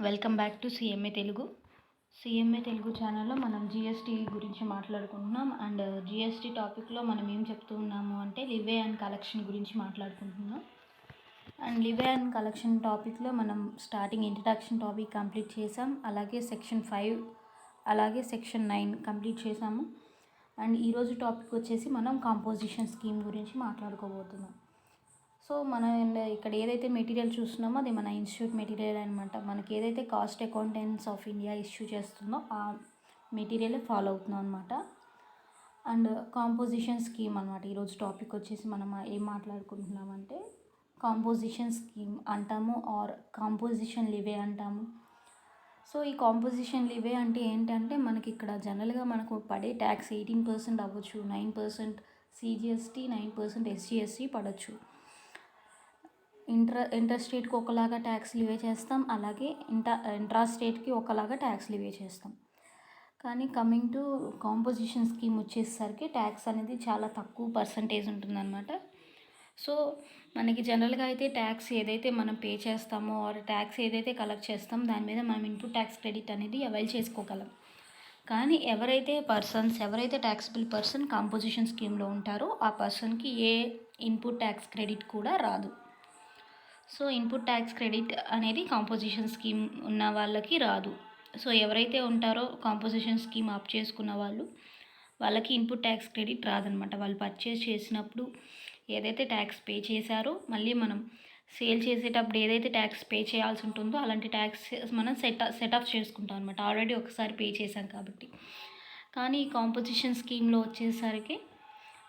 Welcome back to CMA Telugu ఛానల్లో మనం GST గురించి మాట్లాడుకుంటున్నాం. అండ్ జిఎస్టీ టాపిక్లో మనం ఏం చెప్తూ ఉన్నాము అంటే లివే అండ్ కలెక్షన్ గురించి మాట్లాడుకుంటున్నాం. అండ్ లివే అండ్ కలెక్షన్ టాపిక్లో మనం స్టార్టింగ్ ఇంట్రడక్షన్ టాపిక్ కంప్లీట్ చేసాం, అలాగే సెక్షన్ 5 అలాగే సెక్షన్ 9 కంప్లీట్ చేసాము. అండ్ ఈరోజు టాపిక్ వచ్చేసి మనం కాంపోజిషన్ స్కీమ్ గురించి మాట్లాడుకోబోతున్నాం. సో మనం ఇక్కడ ఏదైతే మెటీరియల్ చూస్తున్నామో అది మన ఇన్స్టిట్యూట్ మెటీరియల్ అనమాట. మనకి ఏదైతే cost accountants of India issue చేస్తుందో ఆ మెటీరియల్ ఫాలో అవుతున్నాం అనమాట. అండ్ కాంపోజిషన్ స్కీమ్ అనమాట ఈరోజు టాపిక్ వచ్చేసి మనం ఏం మాట్లాడుకుంటున్నామంటే కాంపోజిషన్ స్కీమ్ అంటాము, ఆర్ కాంపోజిషన్ లివే అంటాము. సో ఈ కాంపోజిషన్ లివే అంటే ఏంటంటే మనకి ఇక్కడ జనరల్గా మనకు పడే ట్యాక్స్ 18% అవ్వచ్చు, 9% సిజిఎస్టీ, 9% ఎస్జిఎస్టీ పడవచ్చు. ఇంటర్ స్టేట్కి ఒకలాగా ట్యాక్స్ లివే చేస్తాం, అలాగే ఇంట్రా స్టేట్కి ఒకలాగా ట్యాక్స్ లివే చేస్తాం. కానీ కమింగ్ టు కాంపోజిషన్ స్కీమ్ వచ్చేసరికి ట్యాక్స్ అనేది చాలా తక్కువ పర్సంటేజ్ ఉంటుందన్నమాట. సో మనకి జనరల్గా అయితే ట్యాక్స్ ఏదైతే మనం పే చేస్తామో ఆర్ ట్యాక్స్ ఏదైతే కలెక్ట్ చేస్తామో దాని మీద మనం ఇన్పుట్ ట్యాక్స్ క్రెడిట్ అనేది అవైల్ చేసుకోగలం. కానీ ఎవరైతే ట్యాక్సిబుల్ పర్సన్ కాంపోజిషన్ స్కీమ్లో ఉంటారో ఆ పర్సన్కి ఏ ఇన్పుట్ ట్యాక్స్ క్రెడిట్ కూడా రాదు. సో ఇన్పుట్ ట్యాక్స్ క్రెడిట్ అనేది కాంపోజిషన్ స్కీమ్ ఉన్న వాళ్ళకి రాదు. సో ఎవరైతే ఉంటారో కాంపోజిషన్ స్కీమ్ ఆప్ చేసుకున్న వాళ్ళకి ఇన్పుట్ ట్యాక్స్ క్రెడిట్ రాదనమాట. వాళ్ళు పర్చేస్ చేసినప్పుడు ఏదైతే ట్యాక్స్ పే చేశారో మళ్ళీ మనం సేల్ చేసేటప్పుడు ఏదైతే ట్యాక్స్ పే చేయాల్సి ఉంటుందో అలాంటి ట్యాక్స్ మనం సెట్ ఆఫ్ చేసుకుంటాం అనమాట. ఆల్రెడీ ఒకసారి పే చేశాం కాబట్టి. కానీ ఈ కాంపోజిషన్ స్కీమ్లో వచ్చేసరికి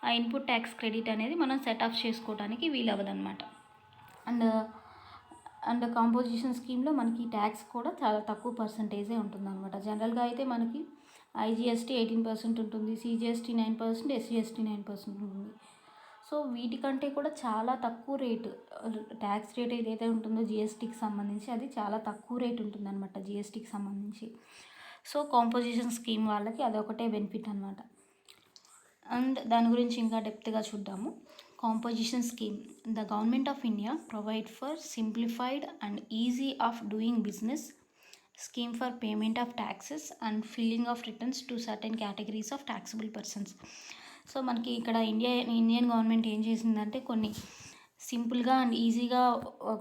ఆ ఇన్పుట్ ట్యాక్స్ క్రెడిట్ అనేది మనం సెట్ ఆఫ్ చేసుకోవడానికి వీలవ్వదన్నమాట. అండ్ కాంపోజిషన్ స్కీమ్లో మనకి ట్యాక్స్ కూడా చాలా తక్కువ పర్సంటేజే ఉంటుందన్నమాట. జనరల్గా అయితే మనకి ఐజిఎస్టీ 18% ఉంటుంది, సిజిఎస్టీ 9%, ఎస్జిఎస్టీ 9% ఉంటుంది. సో వీటికంటే కూడా చాలా తక్కువ రేటు ట్యాక్స్ రేట్ ఏదైతే ఉంటుందో జిఎస్టీకి సంబంధించి అది చాలా తక్కువ రేట్ ఉంటుందన్నమాట జిఎస్టీకి సంబంధించి. సో కాంపోజిషన్ స్కీమ్ వాళ్ళకి అదొకటే బెనిఫిట్ అనమాట. అండ్ దాని గురించి ఇంకా డెప్త్గా చూద్దాము. Composition scheme. The Government of India provide for simplified and easy of doing business scheme for payment of taxes and filling of returns to certain categories of taxable persons. So మనకి ఇక్కడ Indian government ఏం చేసిందంటే కొన్ని సింపుల్గా and ఈజీగా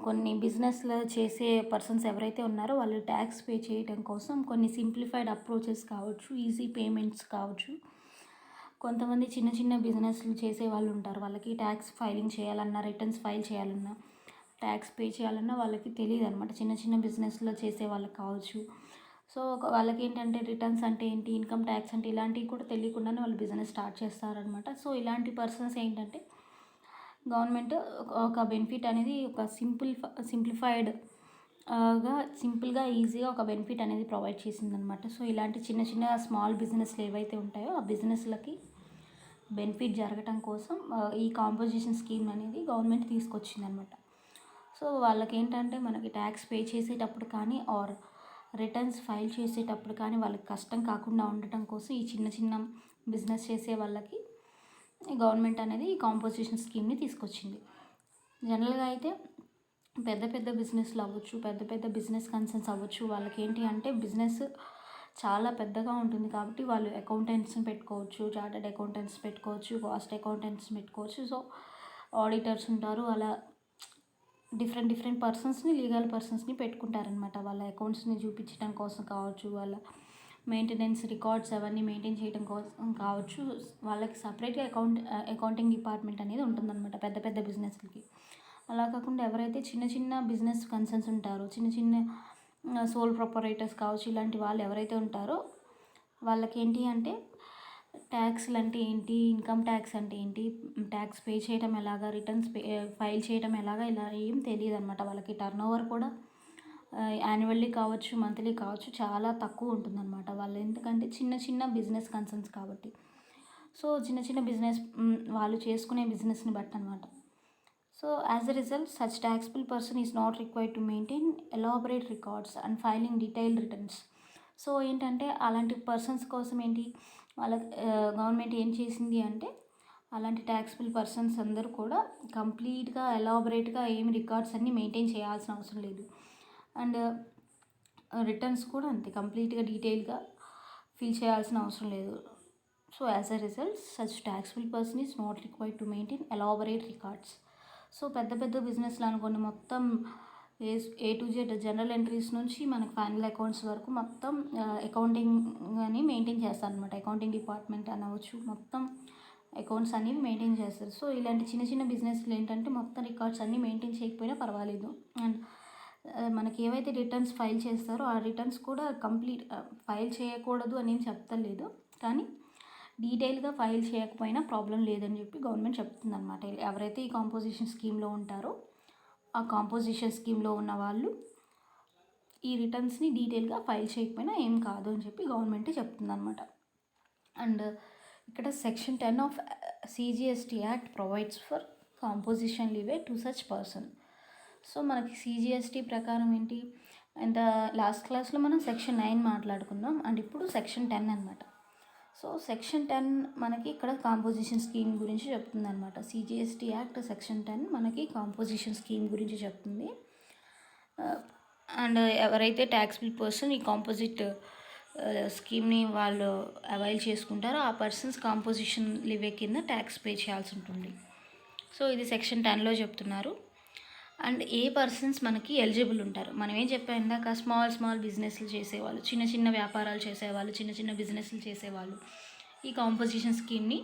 కొన్ని బిజినెస్లో చేసే పర్సన్స్ ఎవరైతే ఉన్నారో వాళ్ళు ట్యాక్స్ పే చేయడం కోసం కొన్ని సింప్లిఫైడ్ అప్రోచెస్ కావచ్చు, ఈజీ పేమెంట్స్ కావచ్చు. కొంతమంది చిన్న చిన్న బిజినెస్లు చేసే వాళ్ళు ఉంటారు, వాళ్ళకి ట్యాక్స్ ఫైలింగ్ చేయాలన్నా, రిటర్న్స్ ఫైల్ చేయాలన్నా, ట్యాక్స్ పే చేయాలన్నా వాళ్ళకి తెలియదు అనమాట. చిన్న చిన్న బిజినెస్లో చేసే వాళ్ళకి కావచ్చు. సో వాళ్ళకి ఏంటంటే రిటర్న్స్ అంటే ఏంటి, ఇన్కమ్ ట్యాక్స్ అంటే ఇలాంటివి కూడా తెలియకుండానే వాళ్ళు బిజినెస్ స్టార్ట్ చేస్తారనమాట. సో ఇలాంటి పర్సన్స్ ఏంటంటే గవర్నమెంట్ ఒక బెనిఫిట్ అనేది ఒక సింపుల్గా ఈజీగా ఒక బెనిఫిట్ అనేది ప్రొవైడ్ చేసిందనమాట. సో ఇలాంటి చిన్న చిన్న స్మాల్ బిజినెస్లు ఏవైతే ఉంటాయో ఆ బిజినెస్లకి బెనిఫిట్ జరగటం కోసం ఈ కాంపోజిషన్ స్కీమ్ అనేది గవర్నమెంట్ తీసుకొచ్చిందనమాట. సో వాళ్ళకి ఏంటంటే మనకి ట్యాక్స్ పే చేసేటప్పుడు కానీ ఆర్ రిటర్న్స్ ఫైల్ చేసేటప్పుడు కానీ వాళ్ళకి కష్టం కాకుండా ఉండటం కోసం ఈ చిన్న చిన్న బిజినెస్ చేసే వాళ్ళకి గవర్నమెంట్ అనేది ఈ కాంపోజిషన్ స్కీమ్ని తీసుకొచ్చింది. జనరల్గా అయితే పెద్ద పెద్ద బిజినెస్లు అవ్వచ్చు, పెద్ద పెద్ద బిజినెస్ కన్సర్న్స్ అవ్వచ్చు, వాళ్ళకి ఏంటి అంటే బిజినెస్ చాలా పెద్దగా ఉంటుంది కాబట్టి వాళ్ళు అకౌంటెంట్స్ని పెట్టుకోవచ్చు, చార్టెడ్ అకౌంటెంట్స్ పెట్టుకోవచ్చు, కాస్ట్ అకౌంటెంట్స్ పెట్టుకోవచ్చు. సో ఆడిటర్స్ ఉంటారు, అలా డిఫరెంట్ పర్సన్స్ని, లీగల్ పర్సన్స్ని పెట్టుకుంటారనమాట. వాళ్ళ అకౌంట్స్ని చూపించడం కోసం కావచ్చు, వాళ్ళ మెయింటెనెన్స్ రికార్డ్స్ అవన్నీ మెయింటైన్ చేయడం కోసం కావచ్చు. వాళ్ళకి సపరేట్గా అకౌంటింగ్ డిపార్ట్మెంట్ అనేది ఉంటుందన్నమాట పెద్ద పెద్ద బిజినెస్లకి. అలా కాకుండా ఎవరైతే చిన్న చిన్న బిజినెస్ కన్సర్న్స్ ఉంటారో, చిన్న చిన్న సోల్ ప్రొపరేటర్స్ కావచ్చు, ఇలాంటి వాళ్ళు ఎవరైతే ఉంటారో వాళ్ళకి ఏంటి అంటే ట్యాక్స్లు అంటే ఏంటి, ఇన్కమ్ ట్యాక్స్ అంటే ఏంటి, ట్యాక్స్ పే చేయడం ఎలాగా, రిటర్న్స్ ఫైల్ చేయడం ఎలాగా, ఇలా ఏం తెలియదు అనమాట. వాళ్ళకి టర్న్ ఓవర్ కూడా యాన్యువల్లీ కావచ్చు, మంత్లీ కావచ్చు చాలా తక్కువ ఉంటుందన్నమాట. వాళ్ళు ఎందుకంటే చిన్న చిన్న బిజినెస్ కన్సర్న్స్ కాబట్టి. సో చిన్న చిన్న బిజినెస్ వాళ్ళు చేసుకునే బిజినెస్ని బట్టి అనమాట. So as a result, such taxable person is not required to maintain elaborate records and filing detailed returns. So ఏంటంటే అలాంటి పర్సన్స్ కోసం ఏంటి వాళ్ళ గవర్నమెంట్ ఏం చేసింది అంటే అలాంటి ట్యాక్సిబుల్ పర్సన్స్ అందరూ కూడా కంప్లీట్గా ఎలాబొరేట్గా ఏమి రికార్డ్స్ అన్నీ మెయింటైన్ చేయాల్సిన అవసరం లేదు. అండ్ రిటర్న్స్ కూడా అంతే కంప్లీట్గా డీటెయిల్గా ఫిల్ చేయాల్సిన అవసరం లేదు. So as a result such taxable person is not required to maintain elaborate records. So పెద్ద పెద్ద బిజినెస్లు అనుకోండి, మొత్తం A to Z general entries నుంచి మనకి ఫైనల్ అకౌంట్స్ వరకు మొత్తం అకౌంటింగ్ అని మెయింటైన్ చేస్తారు అనమాట. అకౌంటింగ్ డిపార్ట్మెంట్ అనవచ్చు, మొత్తం అకౌంట్స్ అనేవి మెయింటైన్ చేస్తారు. సో ఇలాంటి చిన్న చిన్న బిజినెస్లు ఏంటంటే మొత్తం రికార్డ్స్ అన్నీ మెయింటైన్ చేయకపోయినా పర్వాలేదు. అండ్ మనకి ఏవైతే రిటర్న్స్ ఫైల్ చేస్తారో ఆ రిటర్న్స్ కూడా కంప్లీట్ ఫైల్ చేయకూడదు అని ఏం చెప్తలేదు, కానీ డీటెయిల్గా ఫైల్ చేయకపోయినా ప్రాబ్లం లేదని చెప్పి గవర్నమెంట్ చెప్తుంది అనమాట. ఎవరైతే ఈ కాంపోజిషన్ స్కీమ్లో ఉంటారో ఆ కాంపోజిషన్ స్కీమ్లో ఉన్న వాళ్ళు ఈ రిటర్న్స్ని డీటెయిల్గా ఫైల్ చేయకపోయినా ఏం కాదు అని చెప్పి గవర్నమెంటే చెప్తుంది అనమాట. అండ్ ఇక్కడ section 10 of CGST act provides for composition leeway to such person. So మనకి CGST ప్రకారం ఏంటి, అండ్ లాస్ట్ క్లాస్లో మనం సెక్షన్ 9 మాట్లాడుకున్నాం, అండ్ ఇప్పుడు సెక్షన్ 10 అనమాట. సో సెక్షన్ 10 మనకి ఇక్కడ కాంపోజిషన్ స్కీమ్ గురించి చెప్తుంది అనమాట. CGST యాక్ట్ సెక్షన్ 10 మనకి కాంపోజిషన్ స్కీమ్ గురించి చెప్తుంది. అండ్ ఎవరైతే ట్యాక్సిబుల్ పర్సన్ ఈ కాంపోజిట్ స్కీమ్ని వాళ్ళు అవైల్ చేసుకుంటారో ఆ పర్సన్స్ కాంపోజిషన్ లివే కింద ట్యాక్స్ పే చేయాల్సి ఉంటుంది. సో ఇది సెక్షన్ 10లో చెప్తున్నారు. అండ్ ఏ పర్సన్స్ మనకి ఎలిజిబుల్ ఉంటారు, మనం ఏం చెప్పాం ఇందాక, స్మాల్ బిజినెస్లు చేసేవాళ్ళు, చిన్న చిన్న వ్యాపారాలు చేసేవాళ్ళు, చిన్న చిన్న బిజినెస్లు చేసేవాళ్ళు ఈ కాంపోజిషన్ స్కీమ్ని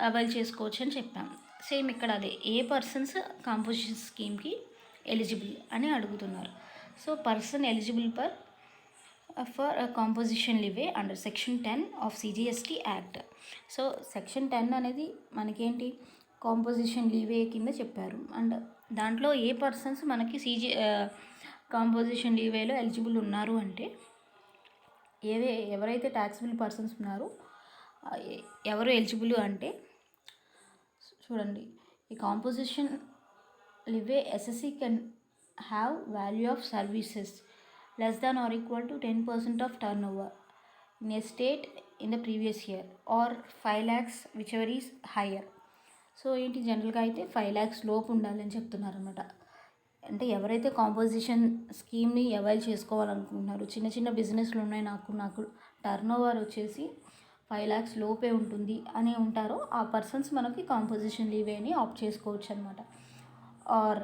అవైల్ చేసుకోవచ్చు అని చెప్పాం. సేమ్ ఇక్కడ అదే, ఏ పర్సన్స్ కాంపోజిషన్ స్కీమ్కి ఎలిజిబుల్ అని అడుగుతున్నారు. So person eligible for composition levy under section 10 of CGST act. So section 10 అనేది మనకేంటి, కాంపోజిషన్ లీవే కింద చెప్పారు. అండ్ దాంట్లో ఏ పర్సన్స్ మనకి కాంపోజిషన్ లీవేలో ఎలిజిబుల్ ఉన్నారు అంటే ఎవరైతే ట్యాక్సిబుల్ పర్సన్స్ ఉన్నారో ఎవరు ఎలిజిబుల్ అంటే చూడండి, ఈ composition levy SSC can have value of services less than or equal to 10% of turnover in a state in the previous year or 5 lakhs whichever is higher. So ఏంటి, జనరల్గా అయితే 5 lakhs లోపు ఉండాలని చెప్తున్నారు అనమాట. అంటే ఎవరైతే కాంపోజిషన్ స్కీమ్ని అవైల్ చేసుకోవాలనుకుంటున్నారు, చిన్న చిన్న బిజినెస్లు ఉన్నాయి, నాకు టర్నోవర్ వచ్చేసి 5 lakhs లోపే ఉంటుంది అని ఉంటారో ఆ పర్సన్స్ మనకి కాంపోజిషన్ లీవేని ఆప్ట్ చేసుకోవచ్చు అనమాట. ఆర్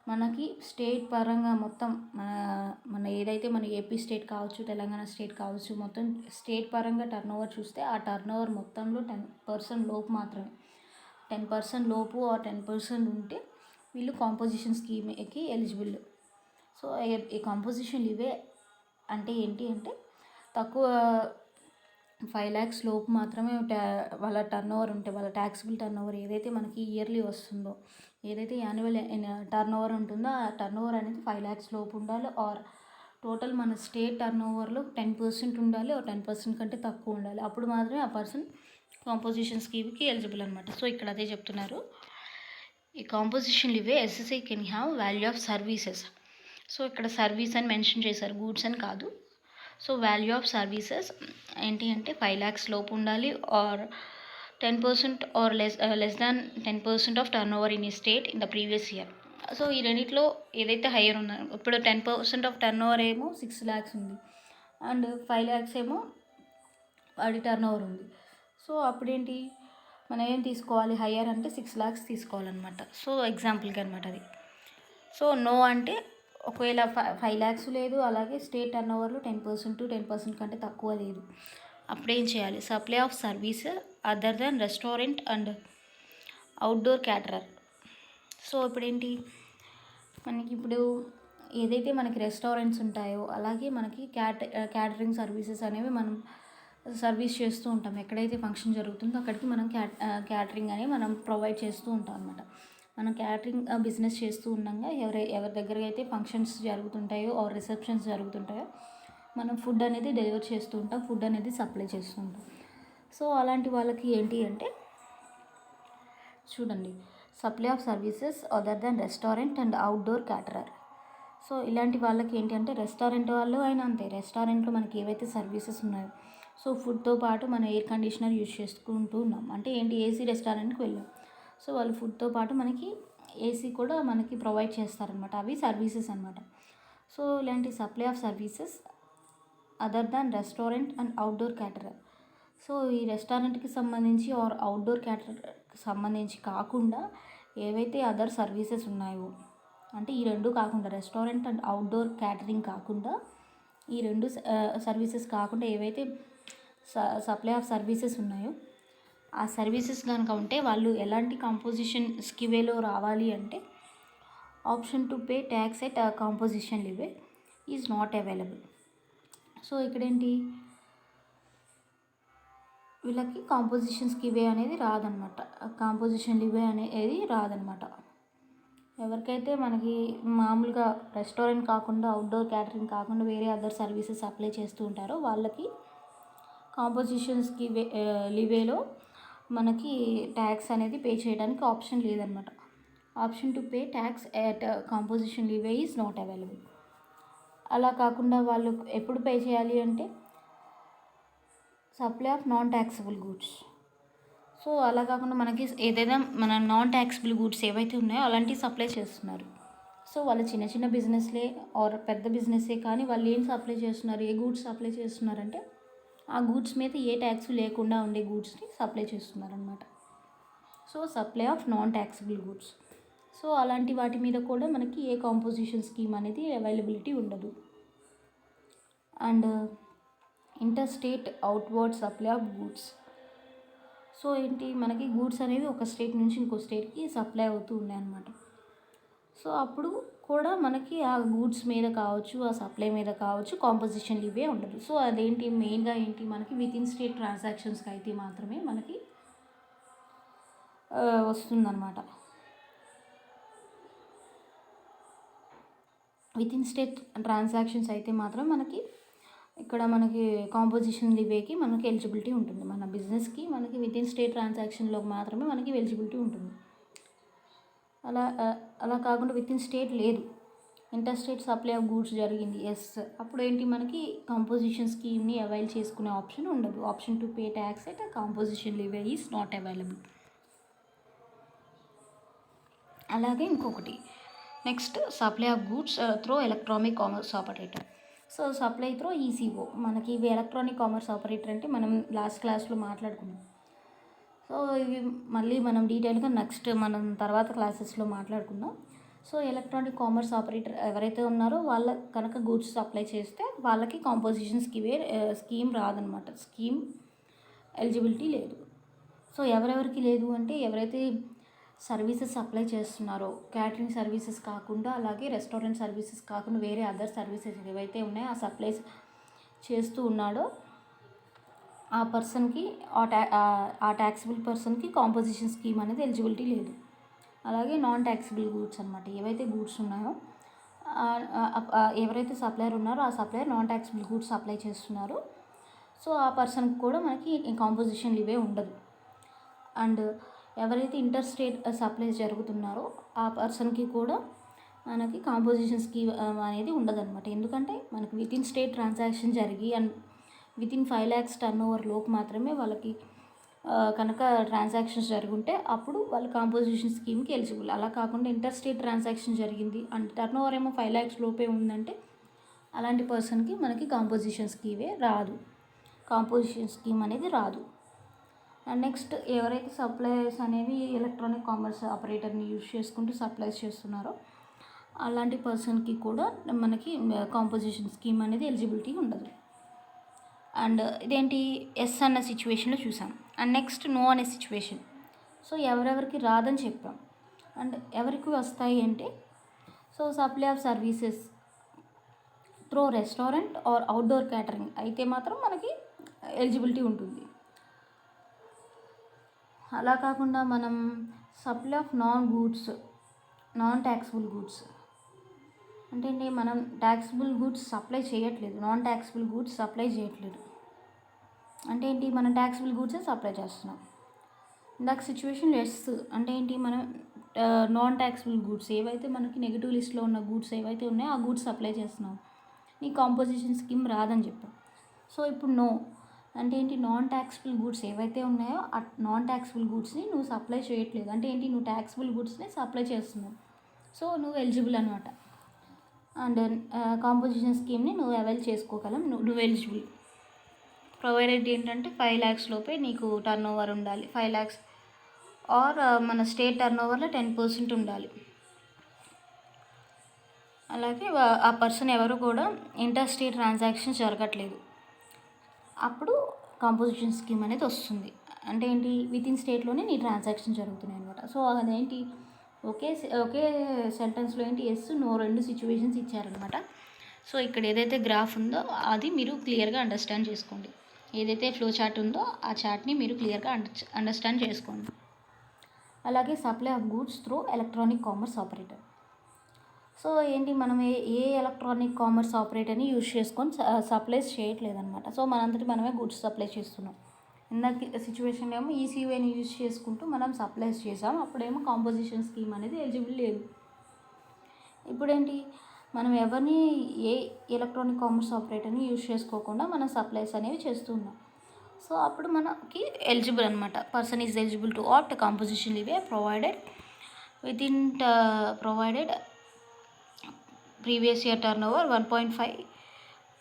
మనకి స్టేట్ పరంగా మొత్తం మన ఏదైతే మన ఏపీ స్టేట్ కావచ్చు, తెలంగాణ స్టేట్ కావచ్చు, మొత్తం స్టేట్ పరంగా టర్నోవర్ చూస్తే ఆ టర్నోవర్ మొత్తంలో 10% లోపు మాత్రమే, 10% లోపు ఆర్ 10% ఉంటే వీళ్ళు కాంపోజిషన్ స్కీమ్కి ఎలిజిబుల్. సో ఈ కాంపోజిషన్ లీవే అంటే ఏంటి అంటే తక్కువ 5 lakhs లోపు మాత్రమే వాళ్ళ టర్నోవర్ ఉంటే, వాళ్ళ ట్యాక్సిబుల్ టర్నోవర్ ఏదైతే మనకి ఇయర్లీ వస్తుందో, ఏదైతే యాన్యువల్ టర్నోవర్ ఉంటుందో ఆ టర్నోవర్ అనేది 5 lakhs లోపు ఉండాలి. ఆర్ టోటల్ మన స్టేట్ టర్నోవర్లో 10% ఉండాలి, ఆర్ 10% కంటే తక్కువ ఉండాలి. అప్పుడు మాత్రమే ఆ పర్సన్ కాంపోజిషన్ స్కీమ్కి ఎలిజిబుల్ అనమాట. సో ఇక్కడ అదే చెప్తున్నారు, ఈ composition levy SSC can have value of services. So ఇక్కడ సర్వీస్ అని మెన్షన్ చేశారు, గూడ్స్ అని కాదు. సో వాల్యూ ఆఫ్ సర్వీసెస్ ఏంటి అంటే 5 lakhs లోపు ఉండాలి, or 10% or less than 10% of turn over in state in the previous year. So ఈ రెండిట్లో ఏదైతే హైయర్ ఉందో, ఇప్పుడు 10% ఆఫ్ టర్న్ ఓవర్ ఏమో 6 lakhs ఉంది, అండ్ 5 lakhs ఏమో వాడి టర్న్ ఓవర్ ఉంది. సో అప్పుడేంటి, మనం ఏం తీసుకోవాలి, హయ్యర్ అంటే 6 lakhs తీసుకోవాలన్నమాట. సో ఎగ్జాంపుల్కి అనమాట అది. సో నో అంటే ఒకవేళ 5 lakhs లేదు, అలాగే స్టేట్ టర్న్ ఓవర్లో 10% కంటే తక్కువ లేదు, అప్పుడేం చేయాలి, supply of service other than restaurant and outdoor caterer. So ఇప్పుడేంటి, మనకి ఇప్పుడు ఏదైతే మనకి రెస్టారెంట్స్ ఉంటాయో అలాగే మనకి క్యాటరింగ్ సర్వీసెస్ అనేవి మనం సర్వీస్ చేస్తూ ఉంటాం. ఎక్కడైతే ఫంక్షన్ జరుగుతుందో అక్కడికి మనం క్యాటరింగ్ అనేవి మనం ప్రొవైడ్ చేస్తూ ఉంటాం అనమాట. మనం క్యాటరింగ్ బిజినెస్ చేస్తూ ఉండగా ఎవరి దగ్గర అయితే ఫంక్షన్స్ జరుగుతుంటాయో ఆర్ రిసెప్షన్స్ జరుగుతుంటాయో మనం ఫుడ్ అనేది డెలివర్ చేస్తూ ఉంటాం, ఫుడ్ అనేది సప్లై చేస్తూ ఉంటాం. సో అలాంటి వాళ్ళకి ఏంటి అంటే చూడండి, supply of services other than restaurant and outdoor caterer. So ఇలాంటి వాళ్ళకి ఏంటి అంటే రెస్టారెంట్ వాళ్ళు అయినా అంతే, రెస్టారెంట్లో మనకి ఏవైతే సర్వీసెస్ ఉన్నాయో, సో ఫుడ్తో పాటు మనం ఎయిర్ కండిషనర్ యూజ్ చేసుకుంటూ ఉన్నాం, అంటే ఏంటి ఏసీ రెస్టారెంట్కి వెళ్ళాం. సో వాళ్ళు ఫుడ్తో పాటు మనకి ఏసీ కూడా మనకి ప్రొవైడ్ చేస్తారనమాట, అవి సర్వీసెస్ అనమాట. సో ఇలాంటి supply of services other than restaurant and outdoor caterer. So ఈ రెస్టారెంట్కి సంబంధించి ఆర్ అవుట్డోర్ క్యాటరర్కి సంబంధించి కాకుండా ఏవైతే అదర్ సర్వీసెస్ ఉన్నాయో, అంటే ఈ రెండు కాకుండా రెస్టారెంట్ అండ్ అవుట్డోర్ క్యాటరింగ్ కాకుండా ఈ రెండు సర్వీసెస్ కాకుండా ఏవైతే సప్లై ఆఫ్ సర్వీసెస్ ఉన్నాయో ఆ సర్వీసెస్ కనుక ఉంటే వాళ్ళు ఎలాంటి కాంపోజిషన్ స్కీవేలో రావాలి అంటే option to pay tax at composition levy is not available. So ఇక్కడేంటి వీళ్ళకి కాంపోజిషన్ స్కీవే అనేది రాదనమాట, కాంపోజిషన్ లివే అనేది రాదనమాట. ఎవరికైతే మనకి మామూలుగా రెస్టారెంట్ కాకుండా అవుట్డోర్ క్యాటరింగ్ కాకుండా వేరే అదర్ సర్వీసెస్ అప్లై చేస్తూ ఉంటారో వాళ్ళకి కాంపోజిషన్స్కి లివేలో మనకి ట్యాక్స్ అనేది పే చేయడానికి ఆప్షన్ లేదనమాట. Option to pay tax at composition levy is not available. అలా కాకుండా వాళ్ళు ఎప్పుడు పే చేయాలి అంటే supply of non taxable goods. So అలా కాకుండా మనకి ఏదైనా మన నాన్ ట్యాక్సబుల్ గూడ్స్ ఏవైతే ఉన్నాయో అలాంటివి సప్లై చేస్తున్నారు. సో వాళ్ళు చిన్న చిన్న బిజినెస్లే ఆర్ పెద్ద బిజినెస్సే కానీ వాళ్ళు ఏం సప్లై చేస్తున్నారు, ఏ గూడ్స్ సప్లై చేస్తున్నారంటే ఆ గూడ్స్ మీద ఏ ట్యాక్స్ లేకుండా ఉండే గూడ్స్ని సప్లై చేస్తున్నారనమాట. So supply of non taxable goods. So అలాంటి వాటి మీద కూడా మనకి ఏ కాంపోజిషన్ స్కీమ్ అనేది అవైలబిలిటీ ఉండదు. And inter state outward supply of goods. So ఏంటి మనకి గూడ్స్ అనేవి ఒక స్టేట్ నుంచి ఇంకో స్టేట్కి సప్లై అవుతూ ఉన్నాయన్నమాట. సో అప్పుడు కూడా మనకి ఆ గూడ్స్ మీద కావచ్చు, ఆ సప్లై మీద కావచ్చు కాంపోజిషన్ లివే ఉండదు. సో అదేంటి మెయిన్గా ఏంటి మనకి విత్ ఇన్ స్టేట్ ట్రాన్సాక్షన్స్కి అయితే మాత్రమే మనకి వస్తుందన్నమాట. విత్ ఇన్ స్టేట్ ట్రాన్సాక్షన్స్ అయితే మాత్రం మనకి ఇక్కడ మనకి కాంపోజిషన్ లివేకి మనకి ఎలిజిబిలిటీ ఉంటుంది. మన బిజినెస్కి మనకి విత్ ఇన్ స్టేట్ ట్రాన్సాక్షన్లో మాత్రమే మనకి ఎలిజిబిలిటీ ఉంటుంది. అలా కాకుండా విత్ ఇన్ స్టేట్ లేదు, interstate supply of goods జరిగింది ఎస్, అప్పుడు ఏంటి మనకి కాంపోజిషన్ స్కీమ్ని అవైల్ చేసుకునే ఆప్షన్ ఉండదు. Option to pay tax at composition levy is not available. అలాగే ఇంకొకటి next supply of goods through electronic commerce operator. So supply through ECO. మనకి ఇవి ఎలక్ట్రానిక్ కామర్స్ ఆపరేటర్ అంటే మనం లాస్ట్ క్లాస్లో మాట్లాడుకున్నాం. సో ఇవి మళ్ళీ మనం డీటెయిల్గా నెక్స్ట్ మనం తర్వాత క్లాసెస్లో మాట్లాడుకుందాం. సో ఎలక్ట్రానిక్ కామర్స్ ఆపరేటర్ ఎవరైతే ఉన్నారో వాళ్ళ కనుక గూడ్స్ సప్లై చేస్తే వాళ్ళకి కాంపోజిషన్ స్కీమ్ రాదనమాట, స్కీమ్ ఎలిజిబిలిటీ లేదు. సో ఎవరెవరికి లేదు అంటే ఎవరైతే సర్వీసెస్ సప్లై చేస్తున్నారో, క్యాటరింగ్ సర్వీసెస్ కాకుండా అలాగే రెస్టారెంట్ సర్వీసెస్ కాకుండా వేరే అదర్ సర్వీసెస్ ఏవైతే ఉన్నాయో ఆ సప్లైస్ చేస్తూ ఉన్నాడో ఆ పర్సన్కి ఆ ట్యాక్సిబుల్ పర్సన్కి కాంపోజిషన్ స్కీమ్ అనేది ఎలిజిబిలిటీ లేదు. అలాగే నాన్ ట్యాక్సిబుల్ గూడ్స్ అనమాట, ఏవైతే గూడ్స్ ఉన్నాయో ఎవరైతే సప్లయర్ ఉన్నారో ఆ supplier non taxable goods supply చేస్తున్నారు. సో ఆ పర్సన్కి కూడా మనకి కాంపోజిషన్ లివే ఉండదు. అండ్ ఎవరైతే ఇంటర్ స్టేట్ సప్లై జరుగుతున్నారో ఆ పర్సన్కి కూడా మనకి కాంపోజిషన్ స్కీమ్ అనేది ఉండదన్నమాట. ఎందుకంటే మనకి విత్ ఇన్ స్టేట్ ట్రాన్సాక్షన్ జరిగి and with in 5 lakhs turn over లోపు మాత్రమే వాళ్ళకి కనుక ట్రాన్సాక్షన్స్ జరుగుంటే అప్పుడు వాళ్ళు కాంపోజిషన్ స్కీమ్కి ఎలిజిబుల్. అలా కాకుండా ఇంటర్ స్టేట్ ట్రాన్సాక్షన్ జరిగింది అండ్ టర్న్ ఓవర్ ఏమో 5 lakhs లోపే ఉందంటే అలాంటి పర్సన్కి మనకి కాంపోజిషన్ స్కీమే రాదు, కాంపోజిషన్ స్కీమ్ అనేది రాదు. అండ్ నెక్స్ట్ ఎవరైతే సప్లైస్ అనేవి ఎలక్ట్రానిక్ కామర్స్ ఆపరేటర్ని యూజ్ చేసుకుంటూ సప్లైస్ చేస్తున్నారో అలాంటి పర్సన్కి కూడా మనకి కాంపోజిషన్ స్కీమ్ అనేది ఎలిజిబిలిటీ ఉండదు. అండ్ ఇదేంటి ఎస్ అన్న సిచ్యువేషన్లో చూసాం. అండ్ నెక్స్ట్ నో అనే సిచ్యువేషన్. సో ఎవరెవరికి రాదని చెప్పాం అండ్ ఎవరికి వస్తాయి అంటే so supply of services through restaurant or outdoor catering అయితే మాత్రం మనకి ఎలిజిబిలిటీ ఉంటుంది. అలా కాకుండా మనం supply of non taxable goods అంటే మనం ట్యాక్సిబుల్ గూడ్స్ సప్లై చేయట్లేదు, నాన్ ట్యాక్సిబుల్ గూడ్స్ సప్లై చేయట్లేదు అంటే ఏంటి, మనం ట్యాక్సిబుల్ గూడ్సే సప్లై చేస్తున్నాం. ఇందాక సిచ్యువేషన్ ఎస్ అంటే ఏంటి, మనం నాన్ ట్యాక్సిబుల్ గూడ్స్ ఏవైతే మనకి నెగిటివ్ లిస్ట్లో ఉన్న గూడ్స్ ఏవైతే ఉన్నాయో ఆ గూడ్స్ సప్లై చేస్తున్నాం, నీ కాంపోజిషన్ స్కీమ్ రాదని చెప్పాం. సో ఇప్పుడు నో అంటే ఏంటి, నాన్ ట్యాక్సిబుల్ గూడ్స్ ఏవైతే ఉన్నాయో ఆ నాన్ ట్యాక్సిబుల్ గూడ్స్ని నువ్వు సప్లై చేయట్లేదు అంటే ఏంటి, నువ్వు ట్యాక్సిబుల్ గూడ్స్ని సప్లై చేస్తున్నావు. సో నువ్వు ఎలిజిబుల్ అనమాట. అండ్ కాంపోజిషన్ స్కీమ్ని నువ్వు అవైల్ చేసుకోగలం, నువ్వు ఎలిజిబుల్. ప్రొవైడెడ్ ఏంటంటే 5 lakhs లోపే నీకు టర్న్ ఓవర్ ఉండాలి. 5 lakhs ఆర్ మన స్టేట్ టర్న్ ఓవర్లో 10% ఉండాలి. అలాగే ఆ పర్సన్ ఎవరు కూడా ఇంటర్ స్టేట్ ట్రాన్సాక్షన్ జరగట్లేదు, అప్పుడు కాంపోజిషన్ స్కీమ్ అనేది వస్తుంది. అంటే ఏంటి, వితిన్ స్టేట్లోనే నీ ట్రాన్సాక్షన్ జరుగుతున్నాయి అనమాట. సో అదేంటి, ఒకే సెంటెన్స్లో ఏంటి ఎస్ నో 2 సిచ్యువేషన్స్ ఇచ్చారనమాట. సో ఇక్కడ ఏదైతే గ్రాఫ్ ఉందో అది మీరు క్లియర్గా అండర్స్టాండ్ చేసుకోండి. ఏదైతే ఫ్లో చార్ట్ ఉందో ఆ చార్ట్ని మీరు క్లియర్గా అండర్స్టాండ్ చేసుకోండి. అలాగే supply of goods through electronic commerce operator. So ఏంటి, మనం ఏ ఎలక్ట్రానిక్ కామర్స్ ఆపరేటర్ని యూజ్ చేసుకొని సప్లైస్ చేయట్లేదన్నమాట. సో మనంతటి మనమే గుడ్స్ సప్లై చేస్తున్నాం. ఇందాక సిచ్యువేషన్ ఏమో ఈసీవైని యూజ్ చేసుకుంటూ మనం సప్లైస్ చేసాం, అప్పుడేమో కాంపోజిషన్ స్కీమ్ అనేది ఎలిజిబుల్ లేదు. ఇప్పుడేంటి, మనం ఎవరిని ఏ ఎలక్ట్రానిక్ కామర్స్ ఆపరేటర్ని యూజ్ చేసుకోకుండా మనం సప్లైస్ అనేవి చేస్తున్నాం. సో అప్పుడు మనకి ఎలిజిబుల్ అనమాట. Person is eligible to opt composition leeway provided previous year turn over 1.5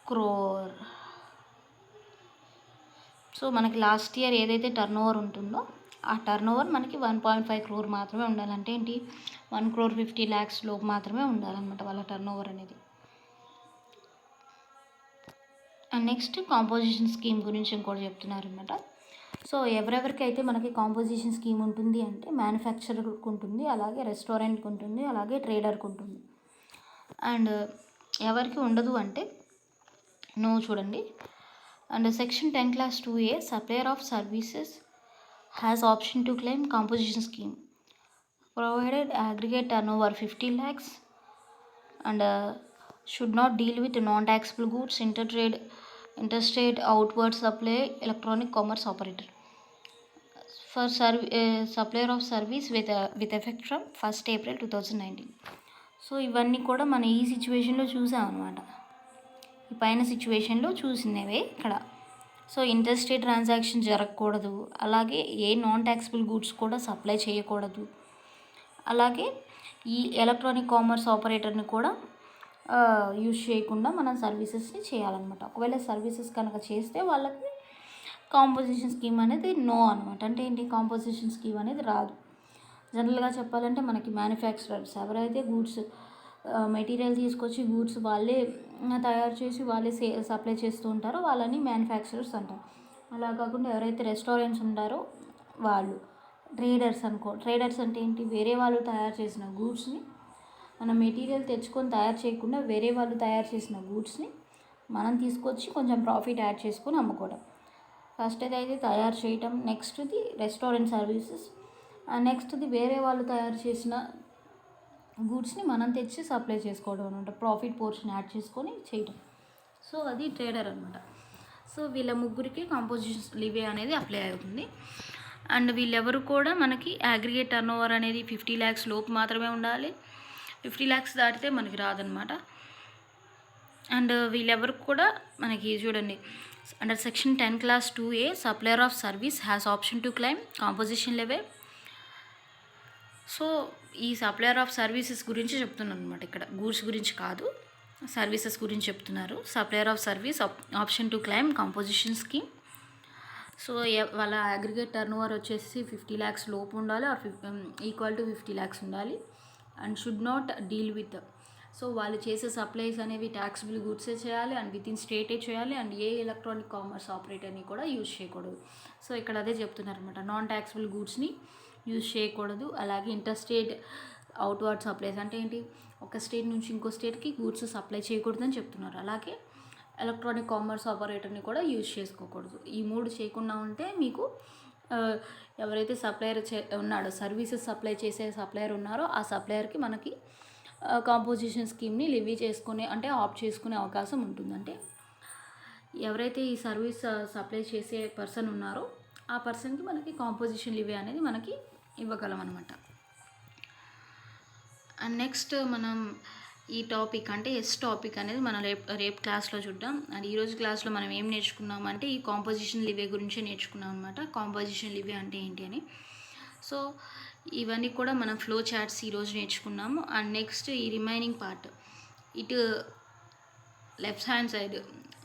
crore. So మనకి లాస్ట్ ఇయర్ ఏదైతే టర్న్ ఓవర్ ఉంటుందో ఆ టర్న్ ఓవర్ మనకి 1.5 crore మాత్రమే ఉండాలంటే ఏంటి, 1,50,00,000 లోపు మాత్రమే ఉండాలన్నమాట వాళ్ళ టర్న్ ఓవర్ అనేది. అండ్ నెక్స్ట్ కాంపోజిషన్ స్కీమ్ గురించి ఇంకోటి చెప్తున్నారు అనమాట. సో ఎవరెవరికి అయితే మనకి కాంపోజిషన్ స్కీమ్ ఉంటుంది అంటే మ్యానుఫ్యాక్చరర్కి ఉంటుంది, అలాగే రెస్టారెంట్కి ఉంటుంది, అలాగే ట్రేడర్కి ఉంటుంది. అండ్ ఎవరికి ఉండదు అంటే నో, చూడండి. And section 10 class 2A supplier of services has option to claim composition scheme provided aggregate turn over 50 lakhs and should not deal with non taxable goods interstate outward supply electronic commerce operator for supplier of service with effect from 1st April 2019. So ఇవన్నీ కూడా మనం ఈ సిచ్యువేషన్లో చూసాం అనమాట. ఈ పైన సిచ్యువేషన్లో చూసినవే ఇక్కడ. సో ఇంటర్స్టేట్ ట్రాన్సాక్షన్ జరగకూడదు, అలాగే ఏ నాన్ ట్యాక్సిబుల్ గూడ్స్ కూడా సప్లై చేయకూడదు, అలాగే ఈ ఎలక్ట్రానిక్ కామర్స్ ఆపరేటర్ని కూడా యూజ్ చేయకుండా మనం సర్వీసెస్ని చేయాలన్నమాట. ఒకవేళ సర్వీసెస్ కనుక చేస్తే వాళ్ళకి కాంపోజిషన్ స్కీమ్ అనేది నో అనమాట. అంటే ఏంటి, కాంపోజిషన్ స్కీమ్ అనేది రాదు. జనరల్గా చెప్పాలంటే మనకి మ్యానుఫ్యాక్చరర్స్ ఎవరైతే గూడ్స్ మెటీరియల్ తీసుకొచ్చి గూడ్స్ వాళ్ళే తయారు చేసి వాళ్ళే సప్లై చేస్తూ ఉంటారో వాళ్ళని మ్యానుఫ్యాక్చరర్స్ అంటారు. అలా కాకుండా ఎవరైతే రెస్టారెంట్స్ ఉంటారో వాళ్ళు ట్రేడర్స్ అనుకో. ట్రేడర్స్ అంటే ఏంటి, వేరే వాళ్ళు తయారు చేసిన గూడ్స్ని మనం మెటీరియల్ తెచ్చుకొని తయారు చేయకుండా వేరే వాళ్ళు తయారు చేసిన గూడ్స్ని మనం తీసుకొచ్చి కొంచెం ప్రాఫిట్ యాడ్ చేసుకొని అమ్ముకోవడం. ఫస్ట్ అయితే తయారు చేయటం, నెక్స్ట్ది రెస్టారెంట్ సర్వీసెస్, నెక్స్ట్ది వేరే వాళ్ళు తయారు చేసిన గూడ్స్ని మనం తెచ్చి సప్లై చేసుకోవడం అనమాట. ప్రాఫిట్ పోర్షన్ యాడ్ చేసుకొని చేయటం. సో అది ట్రేడర్ అనమాట. సో వీళ్ళ ముగ్గురికి కాంపోజిషన్ లీవే అనేది అప్లై అవుతుంది. అండ్ వీళ్ళెవరు కూడా మనకి అగ్రిగేట్ టర్న్ ఓవర్ అనేది 50 lakhs లోపు మాత్రమే ఉండాలి. 50 lakhs దాటితే మనకి రాదనమాట. అండ్ వీళ్ళెవరు కూడా మనకి చూడండి, under section 10 class 2A supplier of service has option to claim composition levy. So ఈ సప్లయర్ ఆఫ్ సర్వీసెస్ గురించి చెప్తున్నాను అనమాట. ఇక్కడ గూడ్స్ గురించి కాదు, సర్వీసెస్ గురించి చెప్తున్నారు. Supplier of service option to claim composition scheme. So వాళ్ళ అగ్రిగేట్ టర్న్ ఓవర్ వచ్చేసి 50 lakhs లోపు ఉండాలి, ఆర్ ఈక్వల్ టు 50 lakhs ఉండాలి. And should not deal with, so వాళ్ళు చేసే సప్లైస్ అనేవి ట్యాక్సిబుల్ గూడ్సే చేయాలి అండ్ విత్ ఇన్ స్టేటే చేయాలి. అండ్ ఏ ఎలక్ట్రానిక్ కామర్స్ ఆపరేటర్ని కూడా యూజ్ చేయకూడదు. సో ఇక్కడ అదే చెప్తున్నారు అనమాట, నాన్ ట్యాక్సిబుల్ గూడ్స్ని యూజ్ చేయకూడదు. అలాగే ఇంటర్స్టేట్ అవుట్వర్డ్ సప్లైస్ అంటే ఏంటి, ఒక స్టేట్ నుంచి ఇంకో స్టేట్కి గూడ్స్ సప్లై చేయకూడదని చెప్తున్నారు. అలాగే ఎలక్ట్రానిక్ కామర్స్ ఆపరేటర్ని కూడా యూజ్ చేసుకోకూడదు. ఈ 3 చేయకుండా ఉంటే మీకు ఎవరైతే సప్లయర్ ఉన్నాడో, సర్వీసెస్ సప్లై చేసే సప్లయర్ ఉన్నారో ఆ సప్లయర్కి మనకి కాంపోజిషన్ స్కీమ్ని లివీ చేసుకునే అంటే ఆప్ట్ చేసుకునే అవకాశం ఉంటుంది. అంటే ఎవరైతే ఈ సర్వీస్ సప్లై చేసే పర్సన్ ఉన్నారో ఆ పర్సన్కి మనకి కాంపోజిషన్ లివీ అనేది మనకి ఇవ్వగలం అనమాట. అండ్ నెక్స్ట్ మనం ఈ టాపిక్ అంటే టాపిక్ అనేది మనం రేపు క్లాస్లో చూద్దాం. అండ్ ఈరోజు క్లాస్లో మనం ఏం నేర్చుకున్నాం అంటే ఈ కాంపోజిషన్ లివే గురించి నేర్చుకున్నాం అనమాట. కాంపోజిషన్ లివే అంటే ఏంటి అని. సో ఇవన్నీ కూడా మనం ఫ్లో చార్ట్స్ ఈరోజు నేర్చుకున్నాము. అండ్ నెక్స్ట్ ఈ రిమైనింగ్ పార్ట్ ఇటు లెఫ్ట్ హ్యాండ్ సైడ్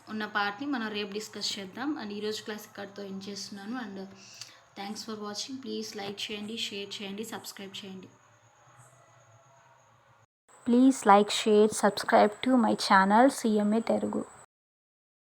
ఉన్న పార్ట్ని మనం రేపు డిస్కస్ చేద్దాం. అండ్ ఈరోజు క్లాస్ ఇక్కడితో ఎండ్ చేస్తున్నాను. And thanks for watching. Please like చేయండి, షేర్ చేయండి, సబ్స్క్రైబ్ చేయండి. Please like, share, subscribe to my channel CMA Telugu.